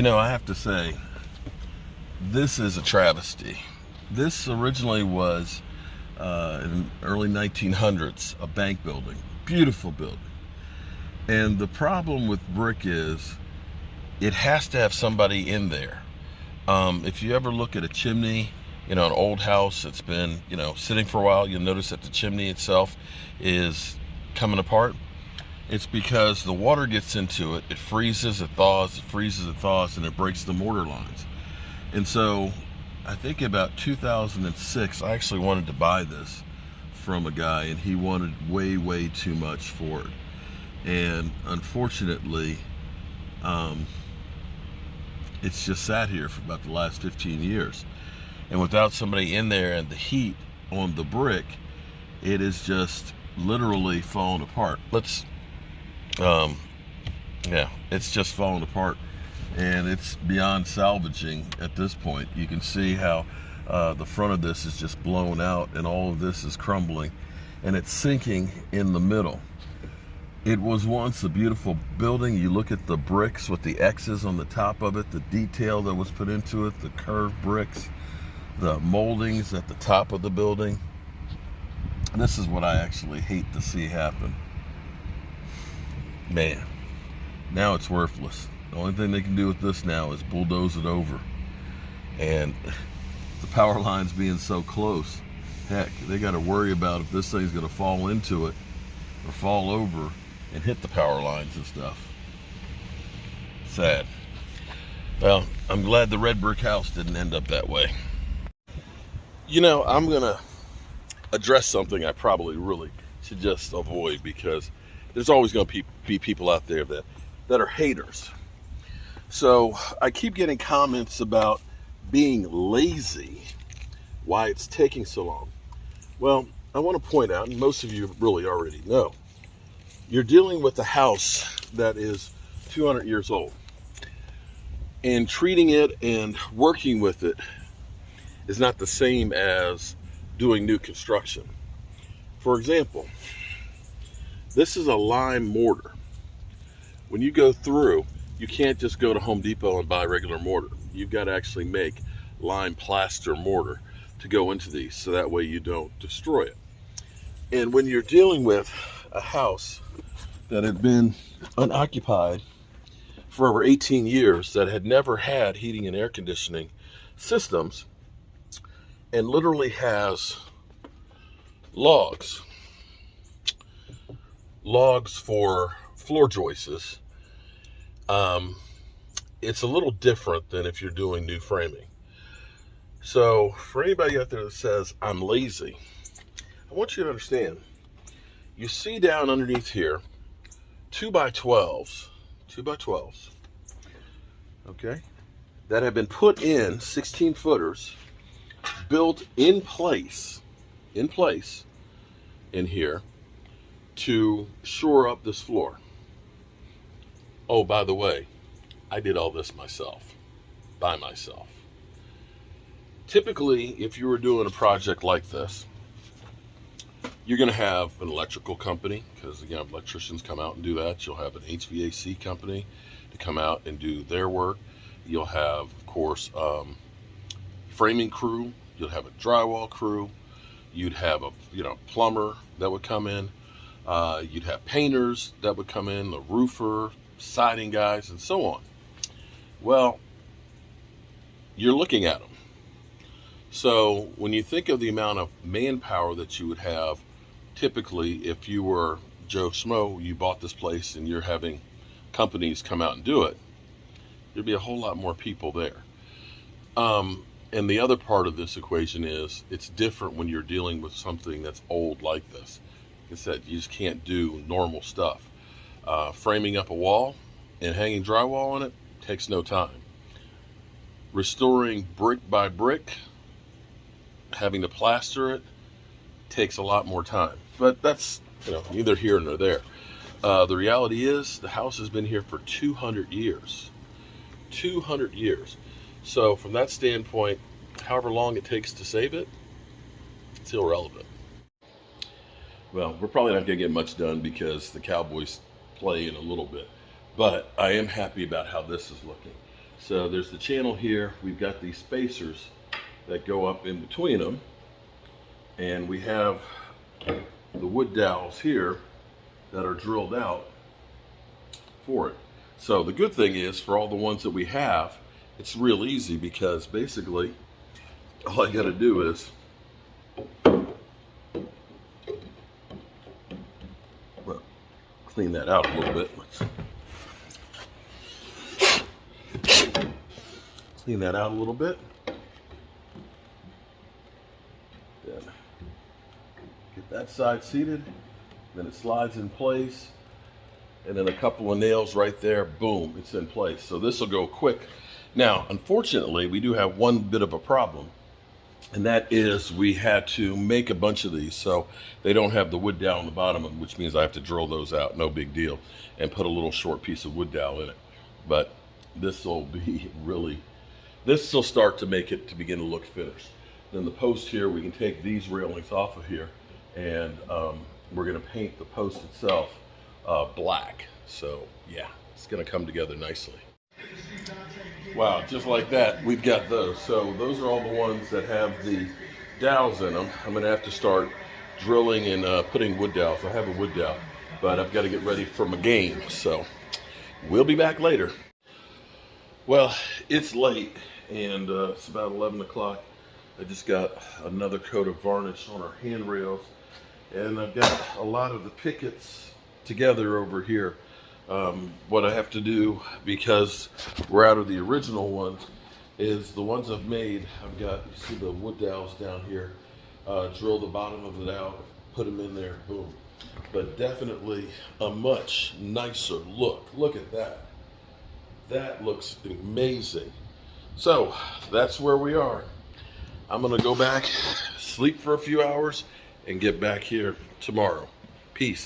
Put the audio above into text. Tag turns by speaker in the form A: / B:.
A: I have to say, this is a travesty. This originally was, in the early 1900s, a bank building. Beautiful building. And the problem with brick is it has to have somebody in there. If you ever look at a chimney, an old house that's been, sitting for a while, you'll notice that the chimney itself is coming apart. It's because the water gets into it, it freezes, it thaws, it freezes, it thaws, and it breaks the mortar lines. And so I think about 2006, I actually wanted to buy this from a guy, and he wanted way, way too much for it. And unfortunately, it's just sat here for about the last 15 years. And without somebody in there and the heat on the brick, it is just literally falling apart. It's just falling apart, and it's beyond salvaging at this point. You can see how the front of this is just blown out, and all of this is crumbling, and it's sinking in the middle. It was once a beautiful building. You look at the bricks with the X's on the top of it, the detail that was put into it, the curved bricks, the moldings at the top of the building. This is what I actually hate to see happen. Man, now it's worthless. The only thing they can do with this now is bulldoze it over. And the power lines being so close, heck, they got to worry about if this thing's going to fall into it or fall over and hit the power lines and stuff. Sad. Well, I'm glad the red brick house didn't end up that way. I'm going to address something I probably really should just avoid, because there's always going to be people out there that are haters. So I keep getting comments about being lazy, why it's taking so long. Well, I want to point out, and most of you really already know, you're dealing with a house that is 200 years old. And treating it and working with it is not the same as doing new construction. For example, this is a lime mortar. When you go through, you can't just go to Home Depot and buy regular mortar. You've got to actually make lime plaster mortar to go into these, so that way you don't destroy it. And when you're dealing with a house that had been unoccupied for over 18 years, that had never had heating and air conditioning systems, and literally has logs for floor joists, it's a little different than if you're doing new framing. So for anybody out there that says I'm lazy, I want you to understand, you see down underneath here 2x12s, okay, that have been put in, 16 footers, built in place in here to shore up this floor. Oh, by the way, I did all this by myself. Typically, if you were doing a project like this, you're going to have an electrical company, because electricians come out and do that. You'll have an HVAC company to come out and do their work. You'll have, of course, framing crew. You'll have a drywall crew. You'd have a plumber that would come in. You'd have painters that would come in, the roofer, siding guys, and so on. Well, you're looking at them. So when you think of the amount of manpower that you would have, typically if you were Joe Schmo, you bought this place and you're having companies come out and do it, there'd be a whole lot more people there. And the other part of this equation is it's different when you're dealing with something that's old like this. Like I said, you just can't do normal stuff. Framing up a wall and hanging drywall on it takes no time. Restoring brick by brick, having to plaster it, takes a lot more time. But that's neither here nor there. The reality is the house has been here for 200 years. 200 years. So from that standpoint, however long it takes to save it, it's irrelevant. Well, we're probably not going to get much done because the Cowboys play in a little bit. But I am happy about how this is looking. So there's the channel here. We've got these spacers that go up in between them. And we have the wood dowels here that are drilled out for it. So the good thing is, for all the ones that we have, it's real easy, because basically all I got to do is clean that out a little bit. Clean that out a little bit. Then get that side seated. Then it slides in place. And then a couple of nails right there, boom, it's in place. So this will go quick. Now, unfortunately, we do have one bit of a problem, and that is we had to make a bunch of these, so they don't have the wood dowel on the bottom, which means I have to drill those out, no big deal, and put a little short piece of wood dowel in it. But this will be really, this will start to make it to begin to look finished. Then the post here, we can take these railings off of here, and we're going to paint the post itself black. So yeah, it's going to come together nicely. Wow, just like that, we've got those. So those are all the ones that have the dowels in them. I'm going to have to start drilling and putting wood dowels. I have a wood dowel, but I've got to get ready for my game. So we'll be back later. Well, it's late, and it's about 11 o'clock. I just got another coat of varnish on our handrails, and I've got a lot of the pickets together over here. What I have to do, because we're out of the original ones, is the ones I've made, I've got, you see the wood dowels down here, drill the bottom of it out, put them in there, boom. But definitely a much nicer look. Look at that. That looks amazing. So that's where we are. I'm gonna go back, sleep for a few hours, and get back here tomorrow. Peace.